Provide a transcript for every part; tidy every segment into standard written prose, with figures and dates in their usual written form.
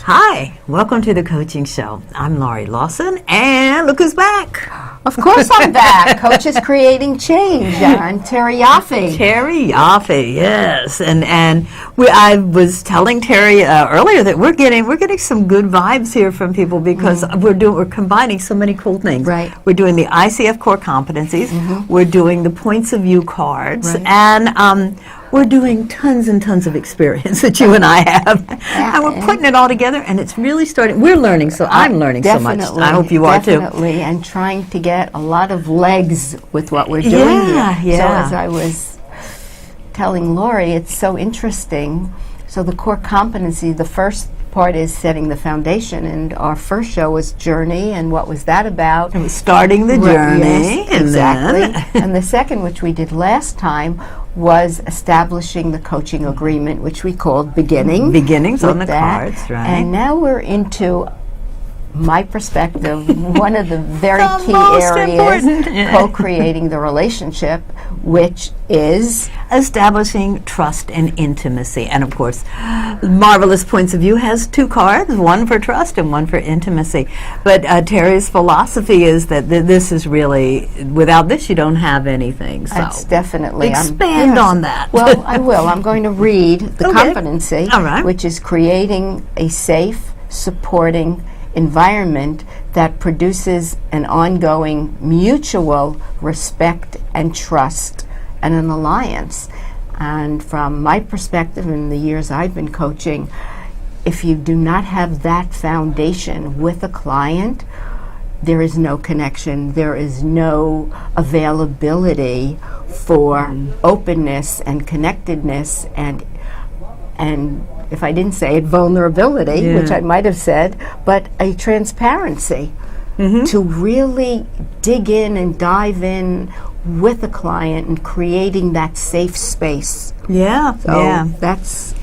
Hi, welcome to the coaching show. I'm Laurie Lawson, and look who's back. Of course I'm back. Coaches Creating Change, and Terry Yoffe. Terry Yoffe, yes. And I was telling Terry earlier that we're getting some good vibes here from people because we're combining so many cool things. Right. We're doing the ICF core competencies. We're doing the points of view cards, Right. and we're doing tons and tons of experience that you and I have, and we're putting it all together, and it's really starting. We're learning, so I'm learning so much. I hope you are too. Definitely, and trying to get a lot of legs with what we're doing Yeah, here. yeah. So as I was telling Laurie, it's so interesting. So the core competency, the first part is setting the foundation, and our first show was Journey, and what was that about? It was starting the journey. Yes, and exactly. then And the second, which we did last time, was establishing the coaching agreement, which we called Beginning. Beginnings on with the that. cards, right? And now we're into my perspective, one of the very The key most areas, important. co-creating the relationship, which is establishing trust and intimacy. And of course, Marvelous Points of View has two cards, one for trust and one for intimacy. But Terry's philosophy is that this is really, without this you don't have anything. So that's definitely expand on that. Well, I will. I'm going to read the Okay. competency, All right. which is creating a safe, supporting environment that produces an ongoing mutual respect and trust and an alliance. And from my perspective, in the years I've been coaching, if you do not have that foundation with a client, there is no connection, there is no availability for openness and connectedness and if I didn't say it, vulnerability, which I might have said, but a transparency to really dig in and dive in with a client and creating that safe space. Yeah, So yeah. that's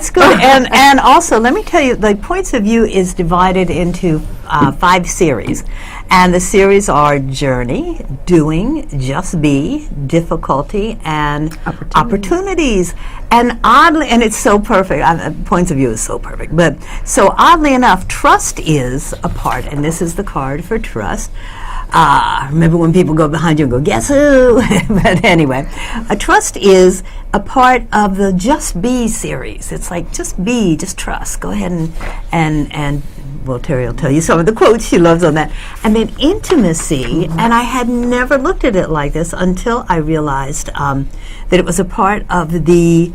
good. and also, let me tell you, the Points of View is divided into 5 series. And the series are Journey, Doing, Just Be, Difficulty, and Opportunities. And oddly, and it's so perfect, Points of View is so perfect, but so oddly enough, trust is a part, and this is the card for trust. Remember when people go behind you and go, guess who? But anyway, trust is a part of the Just Be series. It's like, just be, just trust. Go ahead and well, Terry will tell you some of the quotes she loves on that. And then intimacy, and I had never looked at it like this until I realized that it was a part of the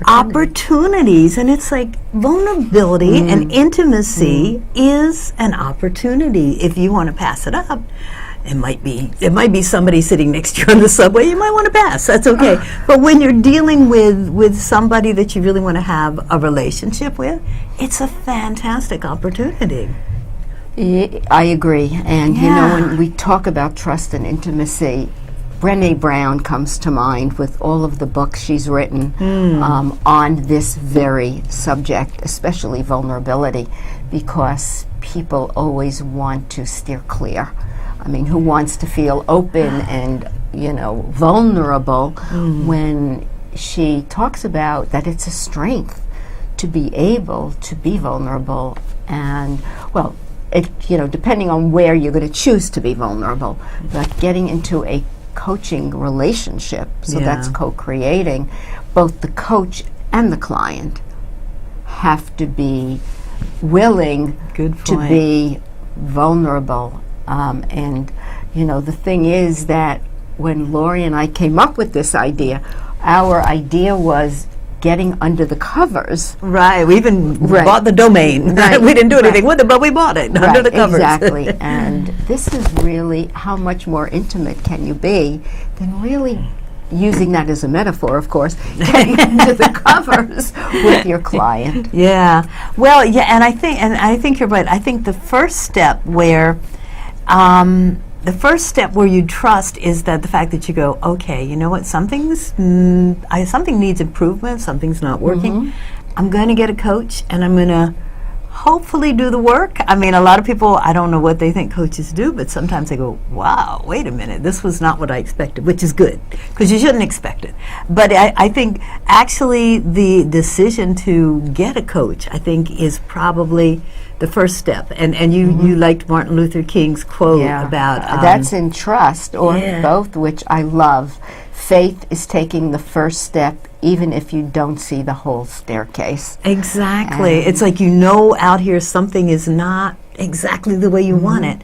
opportunities. And it's like vulnerability and intimacy is an opportunity. If you want to pass it up, it might be somebody sitting next to you on the subway. You might want to pass. That's okay. But when you're dealing with somebody that you really want to have a relationship with, it's a fantastic opportunity. I agree. And you know, when we talk about trust and intimacy, Brené Brown comes to mind with all of the books she's written on this very subject, especially vulnerability, because people always want to steer clear. I mean, who wants to feel open and, vulnerable when she talks about that it's a strength to be able to be vulnerable and, well, depending on where you're going to choose to be vulnerable, but getting into a coaching relationship, so that's co-creating, both the coach and the client have to be willing to be vulnerable. And the thing is that when Laurie and I came up with this idea, our idea was getting under the covers. Right. We even bought the domain. Right. We didn't do anything with it, but we bought it under the covers. Exactly. And this is really how much more intimate can you be than really using that as a metaphor, of course, getting into the covers with your client. Yeah. Well, yeah, and I think you're right. I think the first step where you trust is that the fact that you go, okay, you know what, something needs improvement, something's not working. I'm going to get a coach, and I'm going to hopefully do the work. I mean, a lot of people, I don't know what they think coaches do, but sometimes they go, wow, wait a minute, this was not what I expected, which is good, because you shouldn't expect it. But I think actually the decision to get a coach, I think, is probably the first step. And you liked Martin Luther King's quote about... that's in trust, or Yeah. both, which I love. Faith is taking the first step, even if you don't see the whole staircase. Exactly. It's like, you know, out here something is not exactly the way you want it,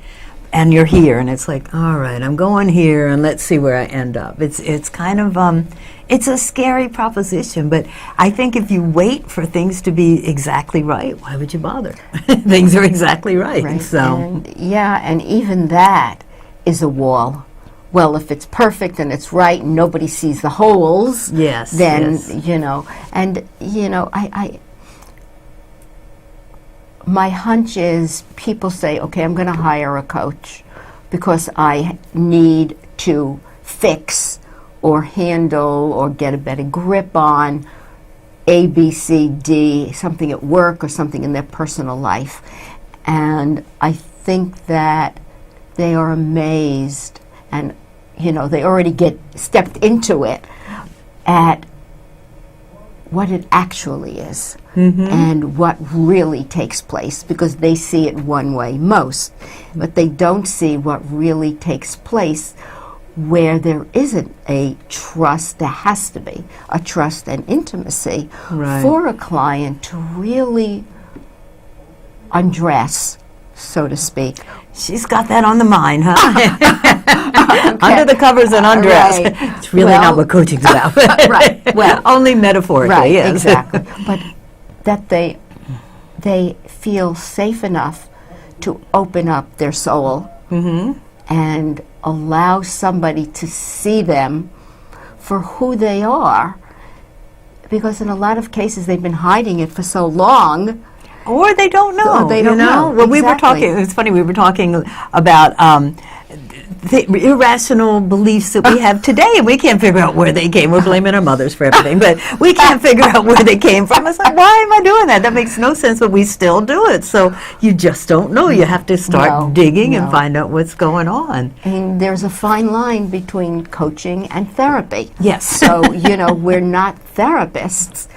and you're here, and it's like, all right, I'm going here, and let's see where I end up. It's kind of it's a scary proposition, but I think if you wait for things to be exactly right, why would you bother? Things are exactly right. So And even that is a wall. Well, if it's perfect and it's right and nobody sees the holes, then, you know, and, you know, my hunch is people say, okay, I'm going to hire a coach because I need to fix or handle or get a better grip on A, B, C, D, something at work or something in their personal life. And I think that they are amazed, and you know, they already get stepped into it at what it actually is and what really takes place, because they see it one way, most, but they don't see what really takes place where there isn't a trust. There has to be a trust and intimacy for a client to really undress, so to speak. she's got that on the mind, huh? Under the covers and undress. It's really not what coaching's about. Well, only metaphorically, yes. Exactly. But that they feel safe enough to open up their soul and allow somebody to see them for who they are, because in a lot of cases they've been hiding it for so long. Or they don't know. Or they don't know. Well, we were talking, it's funny, we were talking about the irrational beliefs that we have today, and we can't figure out where they came. We're blaming our mothers for everything, but we can't figure out where they came from. It's like, why am I doing that? That makes no sense, but we still do it. So you just don't know. You have to start digging and find out what's going on. And there's a fine line between coaching and therapy. Yes. So, you know, we're not therapists.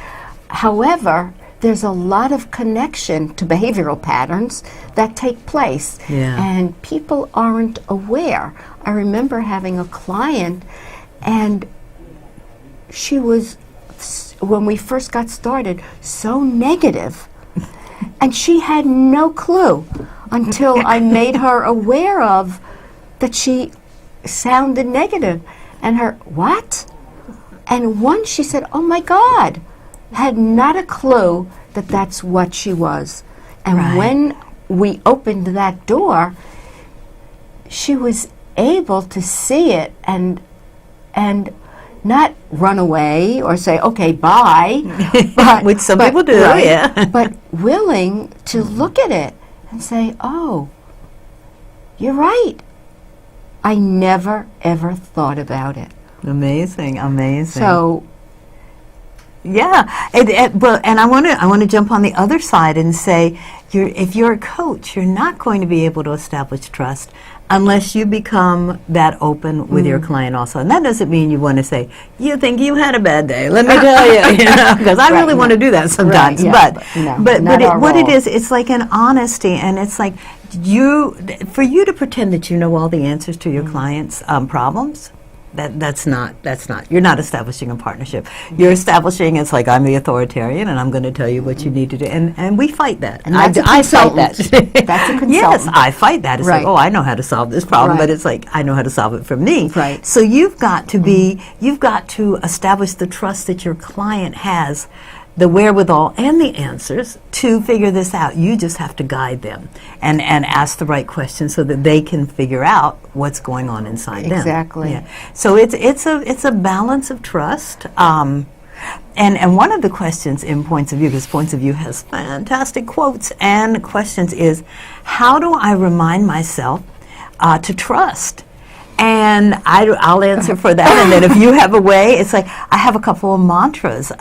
However, there's a lot of connection to behavioral patterns that take place. And people aren't aware. I remember having a client, and she was, when we first got started, so negative. And she had no clue until I made her aware of that she sounded negative. And her, what? And once she said, oh my God, had not a clue that that's what she was. And when we opened that door, she was able to see it and not run away or say, okay, bye. But, which some people do, but willing to look at it and say, oh, you're right. I never, ever thought about it. Amazing, amazing. So, yeah, well, and I want to jump on the other side and say, if you're a coach, you're not going to be able to establish trust unless you become that open with your client also. And that doesn't mean you want to say, you think you had a bad day, let me tell you, because I really want to do that sometimes. But what it is, it's like an honesty, and it's like for you to pretend that you know all the answers to your clients' problems. That's not. You're not establishing a partnership. You're establishing, it's like, I'm the authoritarian and I'm going to tell you what you need to do. And we fight that. And I fight that. That's a consultant. Yes, I fight that. It's like, oh, I know how to solve this problem, but it's like, I know how to solve it for me. So you've got to establish the trust that your client has, the wherewithal and the answers to figure this out. You just have to guide them and ask the right questions so that they can figure out what's going on inside them. Exactly. Yeah. So it's a balance of trust. And one of the questions in Points of View, because Points of View has fantastic quotes and questions, is how do I remind myself to trust? And I'll answer for that. And then if you have a way, it's like I have a couple of mantras.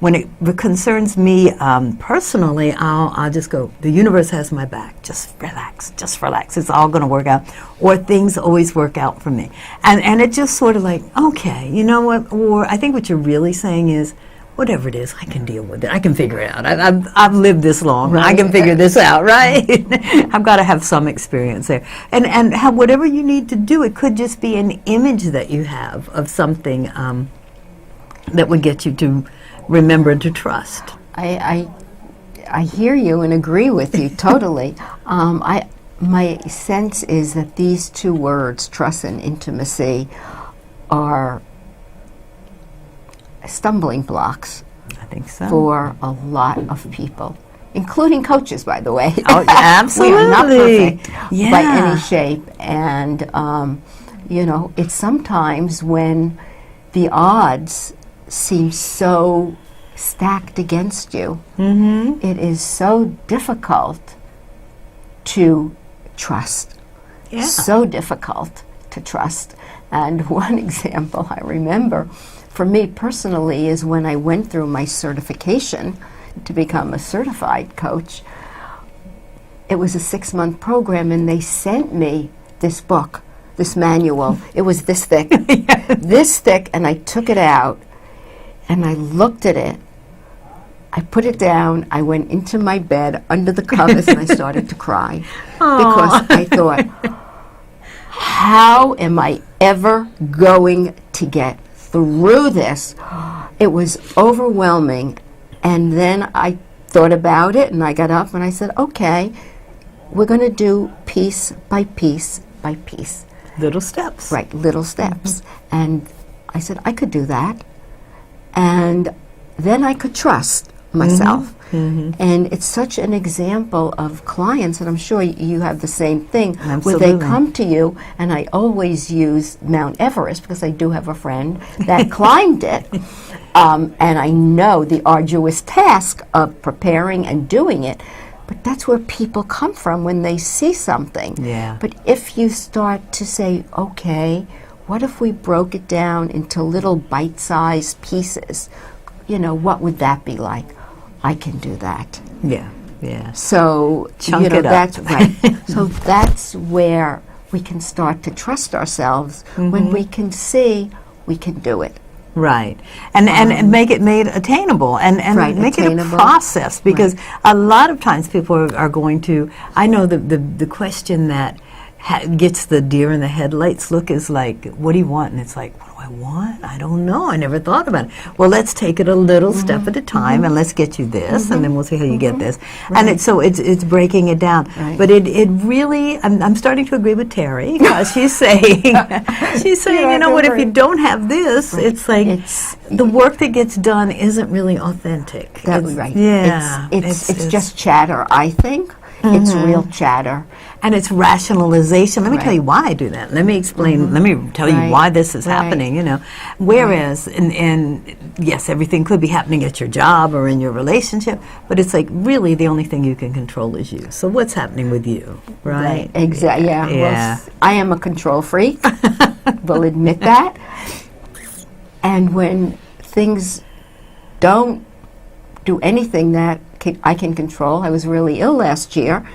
When it concerns me personally, I'll just go, the universe has my back. Just relax. Just relax. It's all going to work out. Or things always work out for me. And it just sort of like, okay, you know what? Or I think what you're really saying is, whatever it is, I can deal with it. I can figure it out. I've lived this long. Right. I can figure this out, right? I've got to have some experience there. And have whatever you need to do, it could just be an image that you have of something that would get you to remember to trust. I hear you and agree with you totally. My sense is that these two words, trust and intimacy, are stumbling blocks, I think so, for a lot of people, including coaches, by the way. Oh, absolutely. We are not perfect by any shape, and it's sometimes when the odds seem so stacked against you, it is so difficult to trust. Yeah. So difficult to trust. And one example I remember for me personally is when I went through my certification to become a certified coach. It was a 6-month program, and they sent me this book, this manual. It was this thick, this thick, and I took it out, and I looked at it. I put it down. I went into my bed under the covers, and I started to cry. Because I thought, how am I ever going to get through this? It was overwhelming. And then I thought about it, and I got up and I said, okay, we're going to do piece by piece by piece. Little steps. Right, little steps. And I said, I could do that. And then I could trust myself. And it's such an example of clients, and I'm sure you have the same thing, Absolutely. where they come to you, and I always use Mount Everest because I do have a friend that climbed it, and I know the arduous task of preparing and doing it, but that's where people come from when they see something. Yeah. But if you start to say, okay, what if we broke it down into little bite-sized pieces? What would that be like? I can do that. Yeah. So, Chunk it up. That's right. So that's where we can start to trust ourselves, when we can see we can do it. Right. And make it made attainable and make attainable. it a process, because a lot of times people are going to, I know the question that gets the deer in the headlights look is like, what do you want? And it's like, what do I want? I don't know. I never thought about it. Well, let's take it a little step at a time, and let's get you this, and then we'll see how you get this. Right. And it's breaking it down. Right. But it really, I'm starting to agree with Terry, because she's saying, you know what, if you don't have this, it's like the work that gets done isn't really authentic. Right. Yeah. It's just chatter, I think. It's real chatter. And it's rationalization. Let me tell you why I do that. Let me explain. Let me tell you why this is happening, Whereas, and yes, everything could be happening at your job or in your relationship, but it's like really the only thing you can control is you. So what's happening with you, right? Exactly, yeah. Yeah. Well, I am a control freak. Will admit that. And when things don't do anything that I can control. I was really ill last year, and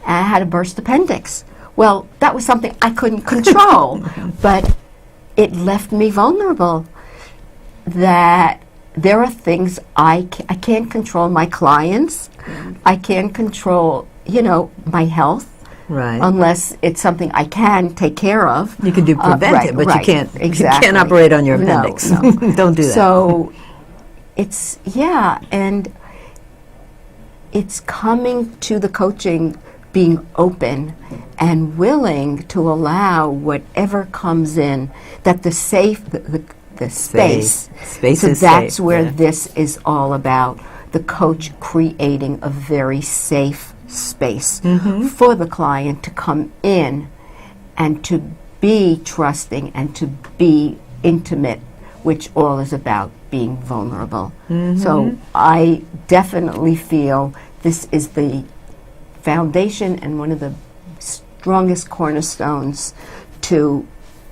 I had a burst appendix. Well, that was something I couldn't control, but it left me vulnerable. That there are things I can't control. My clients, I can't control, my health. Right. Unless it's something I can take care of. You can do preventive, but you can't. Exactly. You can't operate on your appendix. No. Don't do that. So it's and it's coming to the coaching, being open and willing to allow whatever comes in, that the space. Space so is that's safe, where this is all about. The coach creating a very safe space for the client to come in and to be trusting and to be intimate, which all is about being vulnerable. So I definitely feel this is the foundation and one of the strongest cornerstones to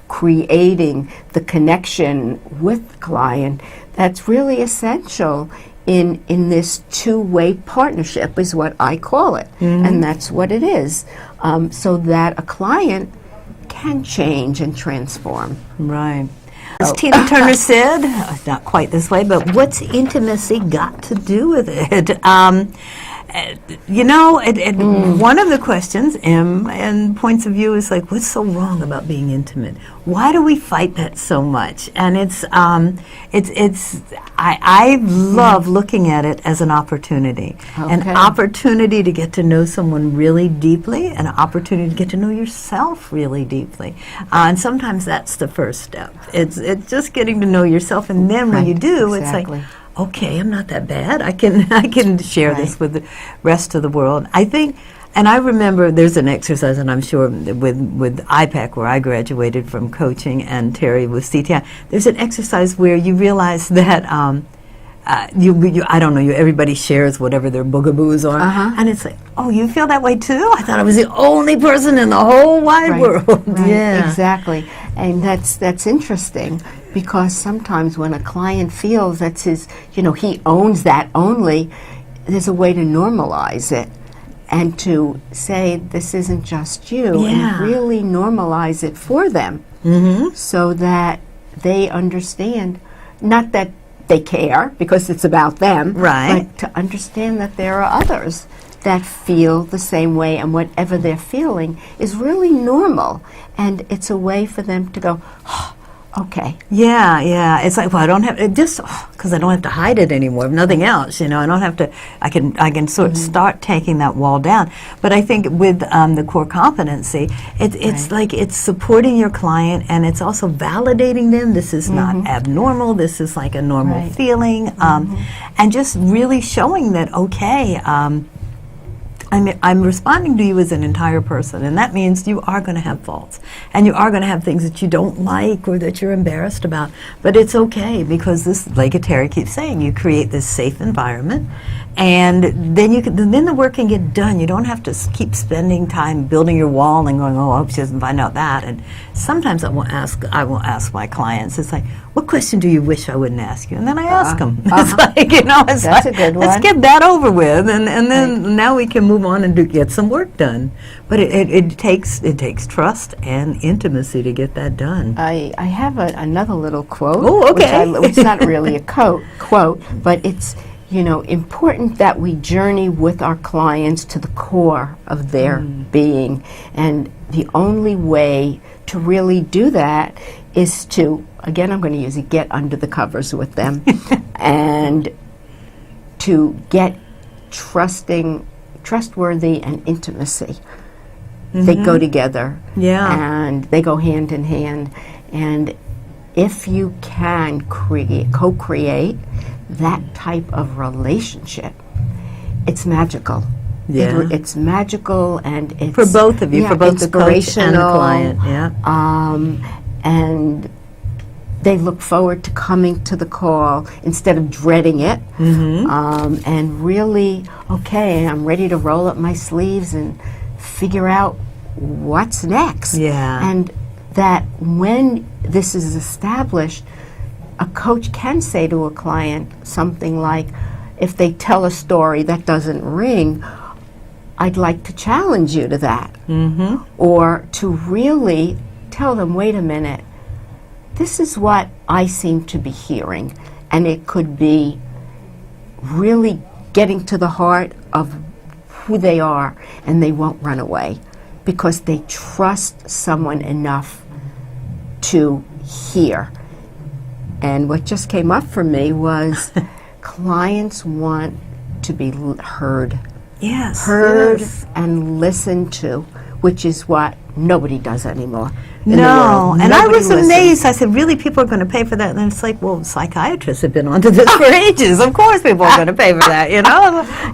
creating the connection with the client that's really essential in this two-way partnership is what I call it. And that's what it is, so that a client can change and transform. Right. As Tina Turner said, not quite this way, but what's intimacy got to do with it? One of the questions and points of view is like, what's so wrong about being intimate? Why do we fight that so much? And I love looking at it as an opportunity. An opportunity to get to know someone really deeply, an opportunity to get to know yourself really deeply. And sometimes that's the first step. It's just getting to know yourself, and then when you do, it's like, okay, I'm not that bad. I can share this with the rest of the world. I think, and I remember there's an exercise, and I'm sure with IPAC, where I graduated from coaching, and Terry with CTI, there's an exercise where you realize that I don't know, everybody shares whatever their boogaboos are, and it's like, oh, you feel that way too? I thought I was the only person in the whole wide world. Right, yeah, exactly. And that's interesting, because sometimes when a client feels that's his, he owns that only, there's a way to normalize it and to say, this isn't just you, and really normalize it for them, so that they understand, not that they care because it's about them, but to understand that there are others that feel the same way, and whatever they're feeling is really normal, and it's a way for them to go, oh, okay. Yeah. It's like, well, I don't have because I don't have to hide it anymore. If nothing else, I don't have to. I can sort of start taking that wall down. But I think with the core competency, it's like it's supporting your client, and it's also validating them. This is not abnormal. This is like a normal feeling, and just really showing that I'm responding to you as an entire person, and that means you are going to have faults, and you are going to have things that you don't like or that you're embarrassed about, but it's okay, because this, like Terry keeps saying, you create this safe environment, and then the work can get done. You don't have to keep spending time building your wall and going, oh, I hope she doesn't find out that. And sometimes I will ask my clients, it's like, what question do you wish I wouldn't ask you? And then I ask them. It's like, that's a good one. Let's get that over with, and then now we can move on and get some work done. But it takes trust and intimacy to get that done. I have another little quote. Oh, okay. Which it's not really a quote, but it's, important that we journey with our clients to the core of their being. And the only way to really do that is to, again, I'm going to use it, get under the covers with them and to get trustworthy and intimacy. They go together. And they go hand in hand. And if you can co-create that type of relationship, it's magical. It's magical, and it's for both of you, for both the coach and the client. And they look forward to coming to the call instead of dreading it, and really, okay, I'm ready to roll up my sleeves and figure out what's next. And that when this is established, a coach can say to a client something like, if they tell a story that doesn't ring, I'd like to challenge you to that. Or to really tell them, wait a minute, this is what I seem to be hearing. And it could be really getting to the heart of who they are, and they won't run away because they trust someone enough to hear. And what just came up for me was clients want to be heard. Heard and listened to, which is what nobody does anymore. No, and I was amazed. I said, really, people are going to pay for that? And then it's like, well, psychiatrists have been onto this for ages. Of course people are going to pay for that,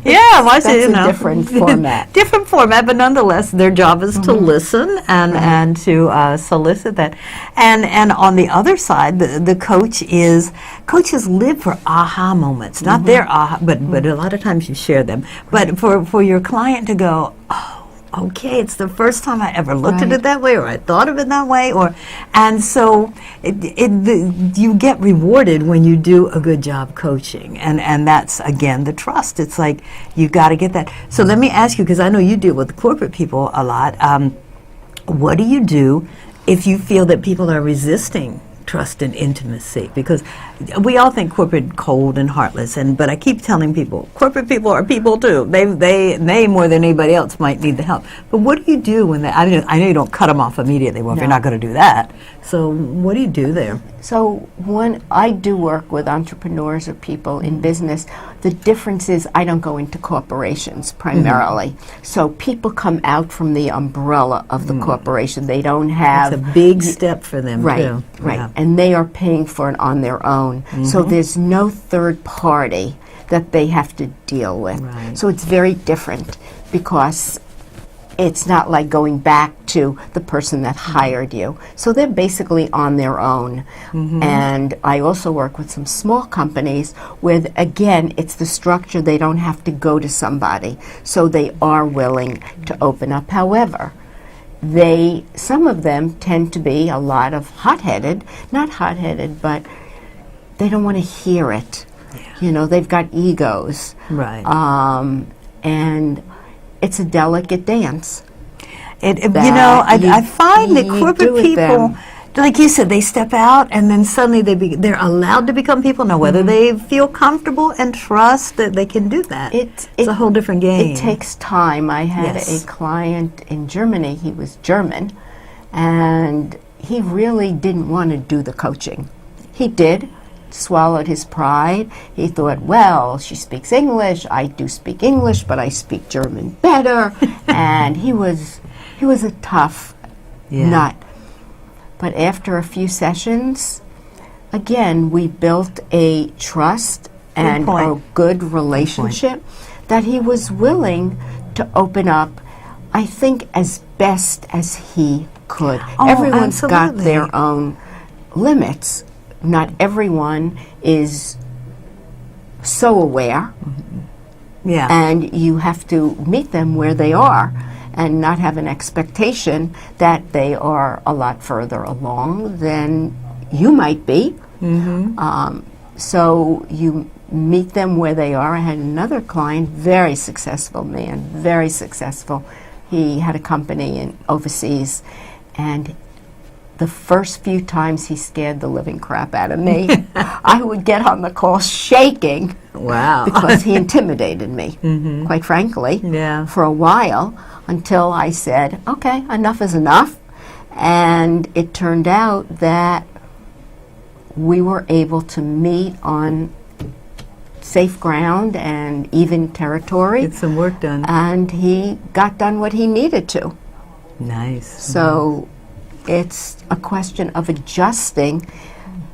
That's a different format. Different format, but nonetheless, their job is to listen and to solicit that. And on the other side, the coaches live for aha moments, not their aha, but a lot of times you share them. But for your client to go, oh, okay, it's the first time I ever looked at Right. it that way, or I thought of it that way, and so you get rewarded when you do a good job coaching, and that's again the trust. It's like you got to get that. So let me ask you, because I know you deal with corporate people a lot. What do you do if you feel that people are resisting trust and intimacy? Because we all think corporate cold and heartless, but I keep telling people, corporate people are people too. They more than anybody else might need the help. But what do you do when I know you don't cut them off immediately. Well, if No. you're not going to do that, so what do you do there? So when I do work with entrepreneurs or people in business, the difference is I don't go into corporations primarily. So people come out from the umbrella of the corporation. They don't have... It's a big step for them Right, too. right. Yeah. And they are paying for it on their own. So there's no third party that they have to deal with. Right. So it's very different because it's not like going back to the person that hired you. So they're basically on their own. And I also work with some small companies where, again, it's the structure. They don't have to go to somebody. So they are willing to open up. However, some of them tend to be a lot of hot-headed, not hot-headed, but they don't want to hear it. You know, they've got egos. Right. And it's a delicate dance. You that know, I you- find that you do corporate with people, them. like you said, they step out and then suddenly they're allowed to become people. Now, whether they feel comfortable and trust that they can do that, it's a whole different game. It takes time. I had Yes. a client in Germany. He was German, and he really didn't want to do the coaching. He did, swallowed his pride. He thought, well, she speaks English. I do speak English, but I speak German better. And he was a tough nut. But after a few sessions, again, we built a trust and a good relationship that he was willing to open up, I think, as best as he could. Oh, Everyone's got absolutely. their own limits. Not everyone is so aware, Yeah. and you have to meet them where they are and not have an expectation that they are a lot further along than you might be. So you meet them where they are. I had another client, very successful man, very successful. He had a company overseas, and the first few times he scared the living crap out of me. I would get on the call shaking Wow. because he intimidated me, quite frankly, Yeah. for a while, until I said, okay, enough is enough. And it turned out that we were able to meet on safe ground and even territory, Get some work done. and he got done what he needed to. Nice. So it's a question of adjusting,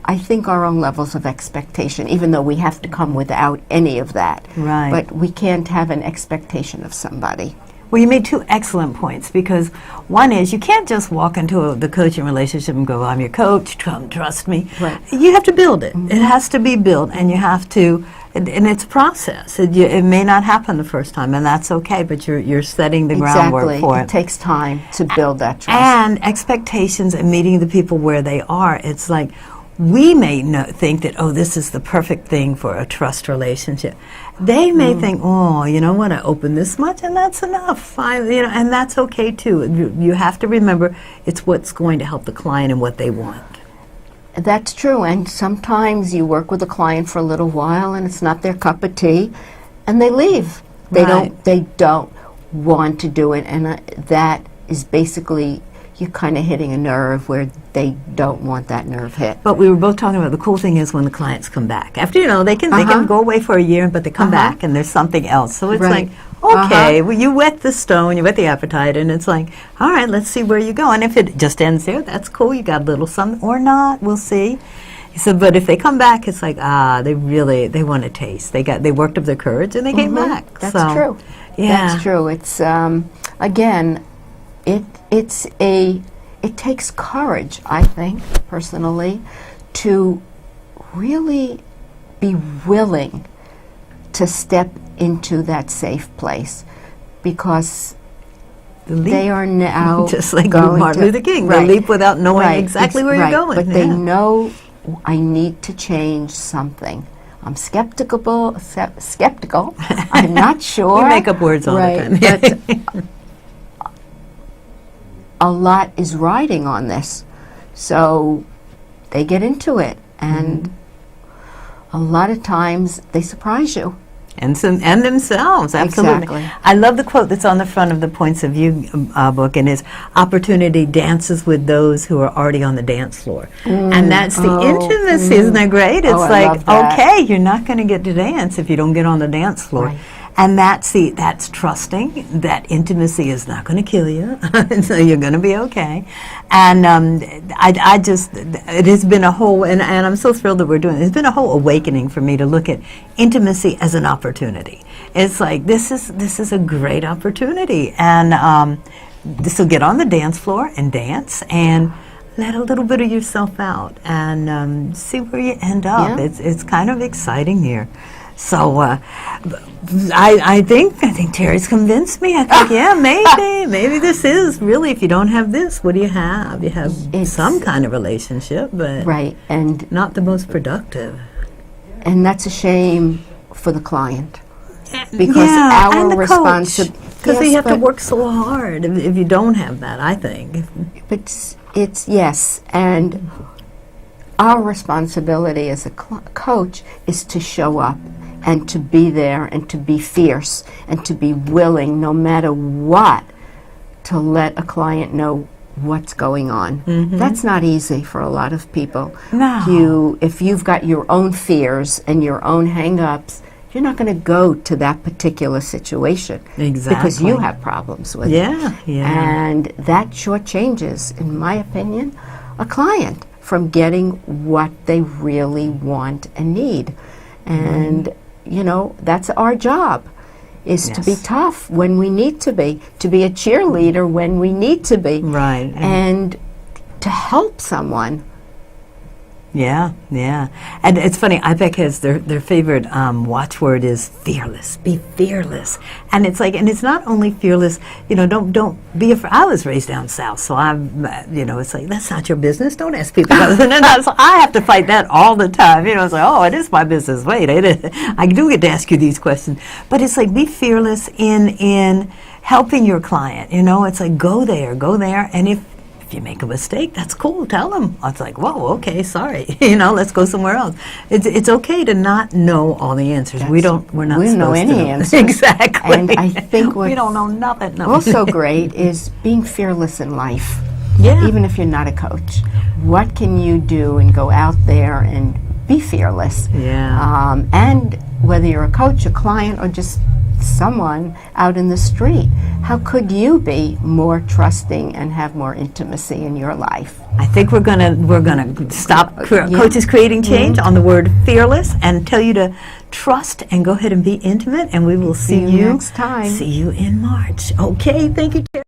I think, our own levels of expectation, even though we have to come without any of that. Right. But we can't have an expectation of somebody. Well, you made two excellent points, because one is you can't just walk into the coaching relationship and go, I'm your coach, come trust me. Right. You have to build it. It has to be built, and you have to, and it's a process. It may not happen the first time, and that's okay, but you're setting the groundwork for It takes time to build that trust. And expectations and meeting the people where they are. It's like we may think that, oh, this is the perfect thing for a trust relationship. They may think, oh, you know what, I open this much and that's enough. And that's okay too. You have to remember it's what's going to help the client and what they want. That's true, and sometimes you work with a client for a little while and it's not their cup of tea, and they leave. Right. They don't want to do it, and that is basically you kind of hitting a nerve where they don't want that nerve hit. But we were both talking about the cool thing is when the clients come back. After, they can go away for a year, but they come back and there's something else. So it's Right. like, okay, well, you whet the stone, you whet the appetite, and it's like, all right, let's see where you go. And if it just ends there, that's cool. You got a little something or not, we'll see. So, but if they come back, it's like, they want to taste. They worked up their courage and they came back. That's So, true. Yeah. That's true. It's again, it takes courage, I think, personally, to really be willing to step into that safe place, because The leap. They are now Just like going Martin to, Luther King, right, the leap without knowing right, exactly where right, you're going. But they Yeah. know I need to change something. I'm skeptical. I'm not sure. We make up words all right, the time. but a lot is riding on this. So they get into it, and a lot of times they surprise you. And themselves, absolutely. Exactly. I love the quote that's on the front of the Points of View book, and it's opportunity dances with those who are already on the dance floor. And that's the intimacy, isn't that great? It's I like, love that. okay, you're not going to get to dance if you don't get on the dance floor. Right. And that's trusting that intimacy is not going to kill you, so you're going to be okay. And I just, it has been a whole, and I'm so thrilled that we're doing it. It's been a whole awakening for me to look at intimacy as an opportunity. It's like, this is a great opportunity. And so get on the dance floor and dance and let a little bit of yourself out and see where you end up. Yeah. It's kind of exciting here. So I think Terry's convinced me. I think, yeah, maybe this is really, if you don't have this, what do you have? You have some kind of relationship, but Right, and not the most productive. that's a shame for the client. Because yeah, our and the responsibility, because you have to work so hard if you don't have that, I think. But it's yes, and our responsibility as a coach is to show up and to be there and to be fierce and to be willing, no matter what, to let a client know what's going on. That's not easy for a lot of people. No. If you've got your own fears and your own hang-ups, you're not going to go to that particular situation. Exactly. Because you have problems with it. Yeah. And that shortchanges, in my opinion, a client from getting what they really want and need. And, that's our job, is to be Yes. tough when we need to be a cheerleader when we need to be. Right. And to help someone. Yeah. And it's funny, IPEC has their favorite watchword is fearless. Be fearless. And it's like, and it's not only fearless, don't be afraid. I was raised down south, so I'm, it's like, that's not your business. Don't ask people. So I have to fight that all the time. It's like, oh, it is my business. Wait, I do get to ask you these questions. But it's like, be fearless in helping your client. It's like, go there. And if you make a mistake, that's cool. Tell them. It's like, whoa, okay, sorry. Let's go somewhere else. It's okay to not know all the answers. We're not we don't know supposed any to know. answers. Exactly. And I think we what's don't know nothing. No. also great is being fearless in life. Yeah. Even if you're not a coach, what can you do and go out there and be fearless? Yeah. And whether you're a coach, a client, or just someone out in the street, how could you be more trusting and have more intimacy in your life? I think we're gonna stop coaches creating change on the word fearless and tell you to trust and go ahead and be intimate. And we will see you next time. See you in March. Okay. Thank you, Terry.